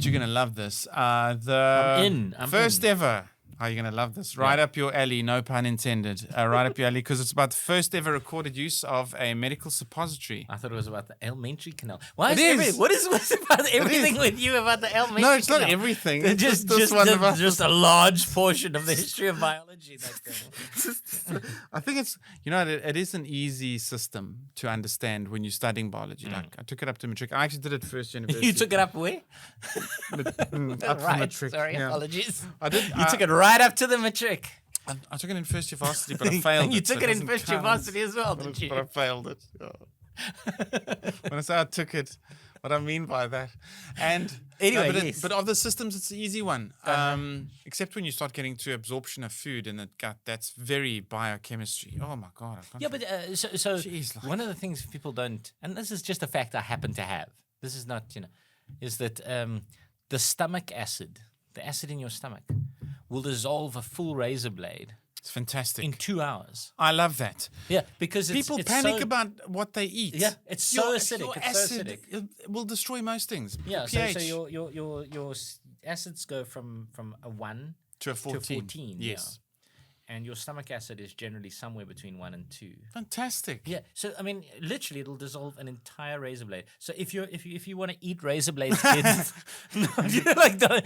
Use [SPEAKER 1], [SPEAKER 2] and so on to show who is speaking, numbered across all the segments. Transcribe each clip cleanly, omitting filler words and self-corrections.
[SPEAKER 1] you're going to love this.
[SPEAKER 2] I'm
[SPEAKER 1] First
[SPEAKER 2] in.
[SPEAKER 1] ever. Oh, you're going to love this. Right up your alley, no pun intended. Right up your alley, because it's about the first ever recorded use of a medical suppository.
[SPEAKER 2] I thought it was about the alimentary canal. Why
[SPEAKER 1] It
[SPEAKER 2] is
[SPEAKER 1] is.
[SPEAKER 2] What's about everything with you about the alimentary
[SPEAKER 1] No, it's
[SPEAKER 2] canal?
[SPEAKER 1] not everything.
[SPEAKER 2] It's
[SPEAKER 1] It's
[SPEAKER 2] just
[SPEAKER 1] this one about
[SPEAKER 2] just a large portion of the history of biology. That thing.
[SPEAKER 1] I think it's, it is an easy system to understand when you're studying biology. Like, I took it up to matric. I actually did it first university.
[SPEAKER 2] You took it up where?
[SPEAKER 1] up for
[SPEAKER 2] Right.
[SPEAKER 1] matric.
[SPEAKER 2] Sorry,
[SPEAKER 1] yeah.
[SPEAKER 2] apologies.
[SPEAKER 1] I did.
[SPEAKER 2] You took it right up to the matric.
[SPEAKER 1] I took it in first year varsity, but I failed
[SPEAKER 2] And you
[SPEAKER 1] it, so
[SPEAKER 2] took
[SPEAKER 1] it
[SPEAKER 2] it in
[SPEAKER 1] doesn't
[SPEAKER 2] first year
[SPEAKER 1] count.
[SPEAKER 2] varsity as well,
[SPEAKER 1] But
[SPEAKER 2] did you?
[SPEAKER 1] I failed it. Yeah. When I say I took it, what I mean by that. And
[SPEAKER 2] Anyway,
[SPEAKER 1] but,
[SPEAKER 2] yes.
[SPEAKER 1] but of the systems, it's the easy one. Except when you start getting to absorption of food in the gut, that's very biochemistry. Oh my God. I can't
[SPEAKER 2] Yeah, but so
[SPEAKER 1] Jeez, like-
[SPEAKER 2] one of the things people don't, and this is just a fact I happen to have. This is not, is that the stomach acid, the acid in your stomach, will dissolve a full razor blade
[SPEAKER 1] it's fantastic.
[SPEAKER 2] in 2 hours.
[SPEAKER 1] I love that.
[SPEAKER 2] Yeah, because
[SPEAKER 1] People
[SPEAKER 2] it's
[SPEAKER 1] panic
[SPEAKER 2] so,
[SPEAKER 1] about what they eat.
[SPEAKER 2] Yeah, it's so acidic.
[SPEAKER 1] Your
[SPEAKER 2] It's so
[SPEAKER 1] acid
[SPEAKER 2] acidic.
[SPEAKER 1] will destroy most things.
[SPEAKER 2] Yeah,
[SPEAKER 1] pH
[SPEAKER 2] so your acids go from a 1
[SPEAKER 1] to a 14.
[SPEAKER 2] to 14.
[SPEAKER 1] Yes.
[SPEAKER 2] Yeah. And your stomach acid is generally somewhere between 1 and 2.
[SPEAKER 1] Fantastic.
[SPEAKER 2] Yeah, so I mean, literally, it'll dissolve an entire razor blade. So if you want to eat razor blades, kids,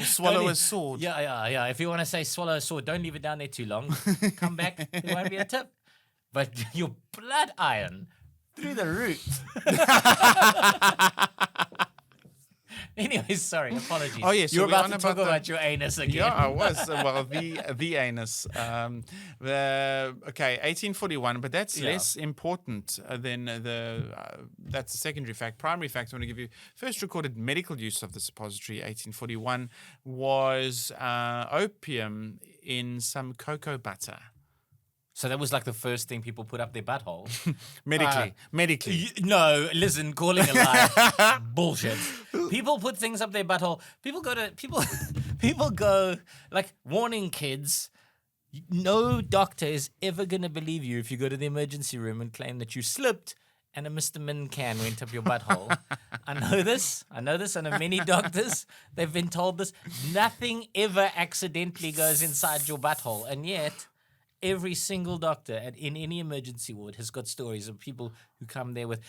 [SPEAKER 1] Swallow
[SPEAKER 2] don't
[SPEAKER 1] a sword.
[SPEAKER 2] Yeah. If you want to say swallow a sword, don't leave it down there too long. Come back, there won't be a tip. But your blood iron through the roof. Anyway, sorry, apologies.
[SPEAKER 1] Oh, yes, so
[SPEAKER 2] you're
[SPEAKER 1] we're
[SPEAKER 2] about
[SPEAKER 1] on
[SPEAKER 2] to talk
[SPEAKER 1] about the-
[SPEAKER 2] about your anus again.
[SPEAKER 1] Yeah, I was. Well, the anus. 1841, but that's
[SPEAKER 2] Yeah.
[SPEAKER 1] less important than that's a secondary fact. Primary fact I want to give you. First recorded medical use of the suppository, 1841, was opium in some cocoa butter.
[SPEAKER 2] So that was like the first thing people put up their butthole.
[SPEAKER 1] Medically.
[SPEAKER 2] No, listen, calling a lie. Bullshit. People put things up their butthole. People go like warning kids. No doctor is ever gonna believe you if you go to the emergency room and claim that you slipped and a Mr. Min can went up your butthole. I know this. I know many doctors. They've been told this. Nothing ever accidentally goes inside your butthole, and yet every single doctor in any emergency ward has got stories of people who come there with.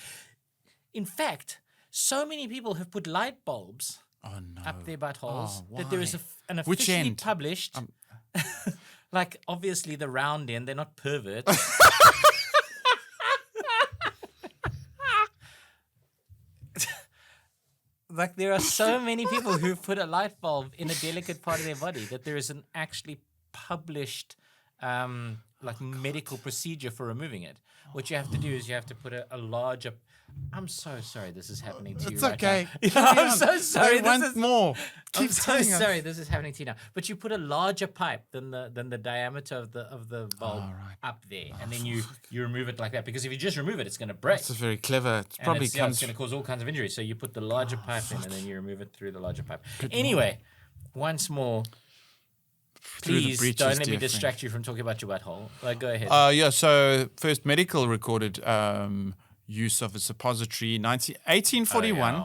[SPEAKER 2] In fact, so many people have put light bulbs up their buttholes that there is an
[SPEAKER 1] Which
[SPEAKER 2] officially
[SPEAKER 1] end?
[SPEAKER 2] published, like obviously the round end. They're not perverts. Like there are so many people who've put a light bulb in a delicate part of their body that there is an actually published medical procedure for removing it. What you have to do is you have to put a larger. I'm so sorry this is happening to you
[SPEAKER 1] It's
[SPEAKER 2] right
[SPEAKER 1] okay.
[SPEAKER 2] now.
[SPEAKER 1] Carry
[SPEAKER 2] I'm
[SPEAKER 1] on.
[SPEAKER 2] so sorry.
[SPEAKER 1] I want more.
[SPEAKER 2] I'm
[SPEAKER 1] Keep
[SPEAKER 2] so
[SPEAKER 1] telling us.
[SPEAKER 2] sorry this is happening to you now. But you put a larger pipe than the diameter of the bulb up there, and then you remove it like that, because if you just remove it, it's going to break.
[SPEAKER 1] This is very clever. It
[SPEAKER 2] And
[SPEAKER 1] probably
[SPEAKER 2] it's
[SPEAKER 1] comes.
[SPEAKER 2] going to cause all kinds of injuries. So you put the larger pipe in, and then you remove it through the larger pipe. Anyway, once more,
[SPEAKER 1] Through the
[SPEAKER 2] please
[SPEAKER 1] breeches,
[SPEAKER 2] don't let me
[SPEAKER 1] dear friend.
[SPEAKER 2] distract you from talking about your butthole. Like, go ahead.
[SPEAKER 1] So first medical recorded use of a suppository, 1841,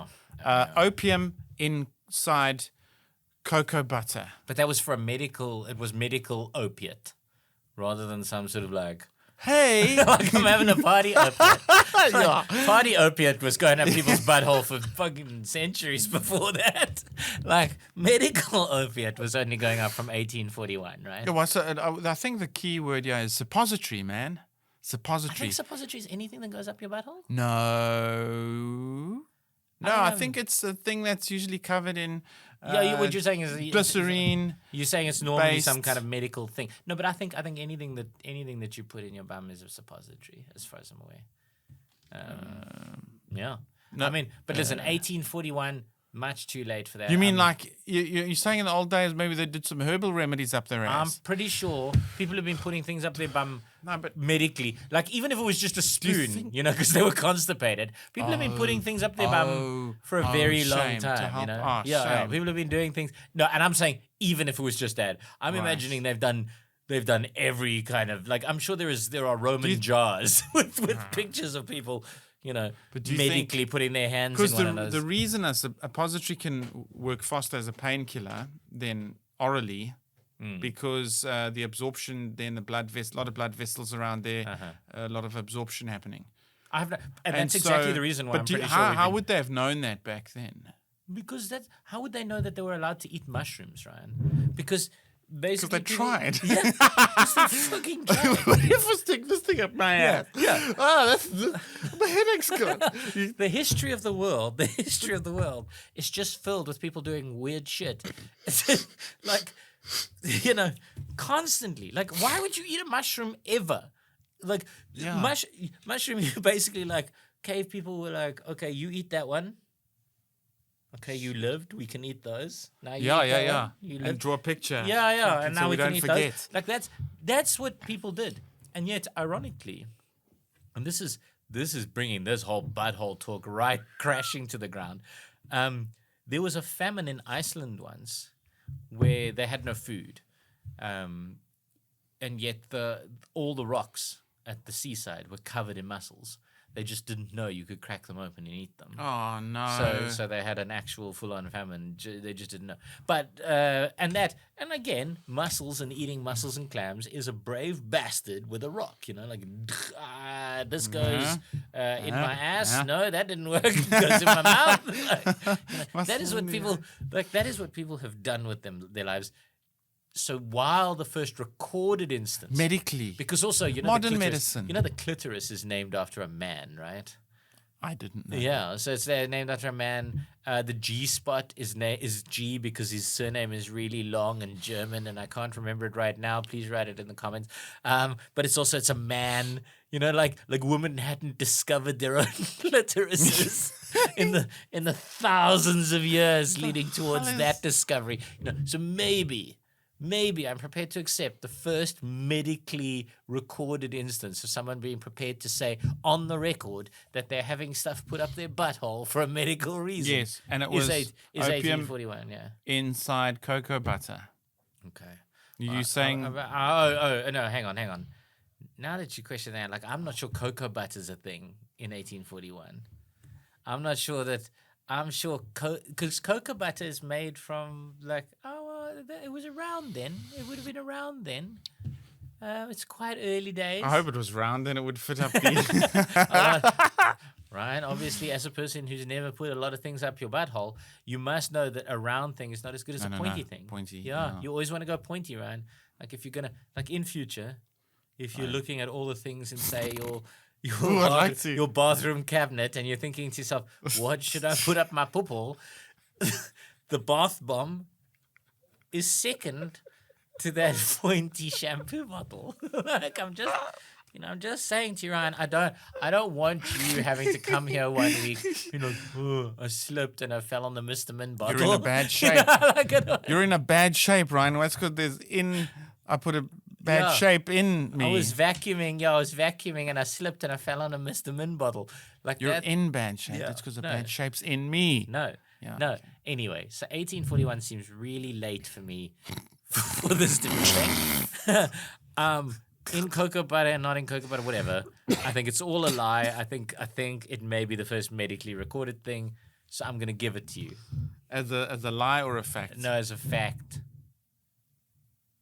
[SPEAKER 1] opium inside cocoa butter.
[SPEAKER 2] But that was for it was medical opiate rather than some sort of like
[SPEAKER 1] Hey,
[SPEAKER 2] like I'm having a party opiate. Like, party opiate was going up people's butthole for fucking centuries before that. Like medical opiate was only going up from 1841, right?
[SPEAKER 1] Yeah, well, so, I think the key word here is suppository, man.
[SPEAKER 2] I
[SPEAKER 1] Suppository.
[SPEAKER 2] think suppository is anything that goes up your butthole.
[SPEAKER 1] No. No, I think it's a thing that's usually covered in
[SPEAKER 2] What you're saying is
[SPEAKER 1] glycerine.
[SPEAKER 2] You're saying it's normally
[SPEAKER 1] based.
[SPEAKER 2] some kind of medical thing. No, but I think anything that you put in your bum is a suppository, as far as I'm aware. Yeah.
[SPEAKER 1] no,
[SPEAKER 2] I mean, but listen, 1841, much too late for that.
[SPEAKER 1] You mean like you're saying in the old days maybe they did some herbal remedies up their
[SPEAKER 2] I'm
[SPEAKER 1] ass?
[SPEAKER 2] pretty sure people have been putting things up their bum
[SPEAKER 1] No, but
[SPEAKER 2] medically. Like, even if it was just a spoon,
[SPEAKER 1] think-
[SPEAKER 2] because they were constipated. People have been putting things up their bum for a very long
[SPEAKER 1] shame, to
[SPEAKER 2] time,
[SPEAKER 1] help-
[SPEAKER 2] Yeah,
[SPEAKER 1] shame.
[SPEAKER 2] people have been doing things. No, and I'm saying even if it was just that. I'm imagining they've done every kind of, like, I'm sure there are Roman jars with pictures of people
[SPEAKER 1] But do you think-
[SPEAKER 2] medically putting their hands
[SPEAKER 1] Because
[SPEAKER 2] in one of those.
[SPEAKER 1] the reason a suppository can work faster as a painkiller than orally, because the absorption, then a lot of blood vessels around there, a lot of absorption happening.
[SPEAKER 2] And that's exactly the reason why I'm pretty sure.
[SPEAKER 1] How would they have known that back then?
[SPEAKER 2] Because how would they know that they were allowed to eat mushrooms, Ryan? Because basically
[SPEAKER 1] they tried.
[SPEAKER 2] Yeah, because they fucking tried.
[SPEAKER 1] What if I stick this thing up my ass?
[SPEAKER 2] Yeah.
[SPEAKER 1] Oh, my headache's gone.
[SPEAKER 2] The history of the world is just filled with people doing weird shit. Like, constantly. Like, why would you eat a mushroom ever? Like, mushroom, you basically like, cave people were like, okay, you eat that one. Okay, you lived. We can eat those. Now you eat that one. You
[SPEAKER 1] And
[SPEAKER 2] lived.
[SPEAKER 1] draw a picture.
[SPEAKER 2] Yeah. And
[SPEAKER 1] so
[SPEAKER 2] now we can
[SPEAKER 1] don't
[SPEAKER 2] eat
[SPEAKER 1] forget.
[SPEAKER 2] those. Like that's what people did. And yet, ironically, and this is bringing this whole butthole talk right crashing to the ground. There was a famine in Iceland once where they had no food, and yet all the rocks at the seaside were covered in mussels. They just didn't know you could crack them open and eat them.
[SPEAKER 1] Oh no!
[SPEAKER 2] So they had an actual full-on famine. They just didn't know. But and again, mussels and eating mussels and clams is a brave bastard with a rock. Like this goes in my ass. No, that didn't work. It goes in my mouth. That is what people That is what people have done with their lives. So while the first recorded instance,
[SPEAKER 1] medically,
[SPEAKER 2] because also
[SPEAKER 1] modern
[SPEAKER 2] the clitoris,
[SPEAKER 1] medicine,
[SPEAKER 2] the clitoris is named after a man, right?
[SPEAKER 1] I didn't know.
[SPEAKER 2] Yeah, so it's named after a man. The G spot is G because his surname is really long and German, and I can't remember it right now. Please write it in the comments. But it's a man. Like women hadn't discovered their own clitorises in the thousands of years leading towards that discovery. So maybe I'm prepared to accept the first medically recorded instance of someone being prepared to say on the record that they're having stuff put up their butthole for a medical reason.
[SPEAKER 1] Yes, and it was
[SPEAKER 2] is
[SPEAKER 1] opium
[SPEAKER 2] 1841. Yeah.
[SPEAKER 1] inside cocoa butter.
[SPEAKER 2] Okay.
[SPEAKER 1] You saying?
[SPEAKER 2] No, hang on. Now that you question that, like, I'm not sure cocoa butter's a thing in 1841. I'm sure because cocoa butter is made from it was around then. It would have been around then. It's quite early days.
[SPEAKER 1] I hope it was round, then it would fit up the.
[SPEAKER 2] Ryan, obviously, as a person who's never put a lot of things up your butthole, you must know that a round thing is not as good as a pointy thing.
[SPEAKER 1] Pointy.
[SPEAKER 2] Yeah, you always want to go pointy, Ryan. Like if you're gonna, in future, if you're looking at all the things and say your bathroom cabinet and you're thinking to yourself, what should I put up my poople? The bath bomb is second to that pointy shampoo bottle. Like I'm just saying to you, Ryan, I don't want you having to come here one week, I slipped and I fell on the Mr. Min bottle.
[SPEAKER 1] You're in a bad shape. You're in a bad shape, Ryan. That's because I put a bad shape in me.
[SPEAKER 2] I was vacuuming and I slipped and I fell on a Mr. Min bottle. Like
[SPEAKER 1] You're in bad shape. That's because the bad shape's in me.
[SPEAKER 2] No.
[SPEAKER 1] Yeah.
[SPEAKER 2] No. Anyway, so 1841 seems really late for me for this to be thing. In cocoa butter and not in cocoa butter, whatever. I think it's all a lie. I think it may be the first medically recorded thing. So I'm gonna give it to you.
[SPEAKER 1] As a lie or a fact?
[SPEAKER 2] No, as a fact.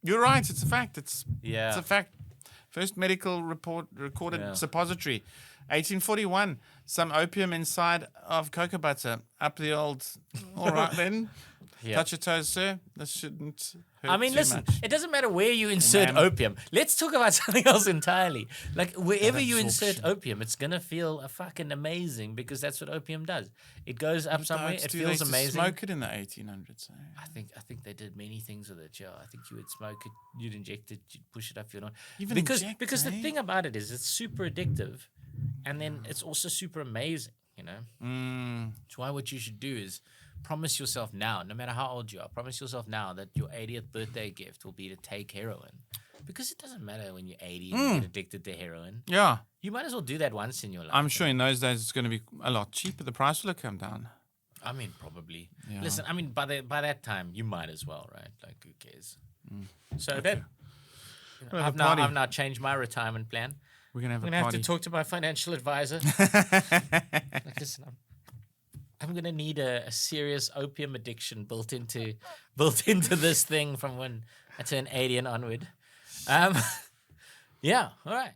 [SPEAKER 1] You're right. It's a fact. It's
[SPEAKER 2] Yeah.
[SPEAKER 1] a fact. First medical recorded suppository. 1841. Some opium inside of cocoa butter. Up the old. All right then.
[SPEAKER 2] Yeah.
[SPEAKER 1] Touch your toes, sir. This shouldn't hurt
[SPEAKER 2] I mean,
[SPEAKER 1] too
[SPEAKER 2] listen,
[SPEAKER 1] much.
[SPEAKER 2] it doesn't matter where you insert
[SPEAKER 1] ma'am.
[SPEAKER 2] opium. Let's talk about something else entirely. Like, wherever you insert
[SPEAKER 1] absorption.
[SPEAKER 2] opium, it's going to feel fucking amazing because that's what opium does. It goes up somewhere, it
[SPEAKER 1] Do they
[SPEAKER 2] feels
[SPEAKER 1] used to
[SPEAKER 2] amazing.
[SPEAKER 1] Smoke it in the 1800s.
[SPEAKER 2] I think they did many things with it, yeah. I think you would smoke it, you'd inject it, you'd push it up your nose.
[SPEAKER 1] Even
[SPEAKER 2] because
[SPEAKER 1] inject,
[SPEAKER 2] because the
[SPEAKER 1] eh?
[SPEAKER 2] thing about it is it's super addictive and then it's also super amazing, That's why what you should do is promise yourself now, no matter how old you are, promise yourself now that your 80th birthday gift will be to take heroin. Because it doesn't matter when you're 80 and you get addicted to heroin.
[SPEAKER 1] Yeah.
[SPEAKER 2] You might as well do that once in your life.
[SPEAKER 1] I'm sure in those days it's going to be a lot cheaper. The price will have come down.
[SPEAKER 2] I mean, probably.
[SPEAKER 1] Yeah.
[SPEAKER 2] Listen, I mean, by that time, you might as well, right? Like, who cares? So that I've now changed my retirement plan.
[SPEAKER 1] We're gonna have
[SPEAKER 2] I'm
[SPEAKER 1] a
[SPEAKER 2] gonna have
[SPEAKER 1] party.
[SPEAKER 2] to talk to my financial advisor. Like, listen, I'm gonna need a serious opium addiction built into this thing from when I turn 80 and onward. Yeah, all right.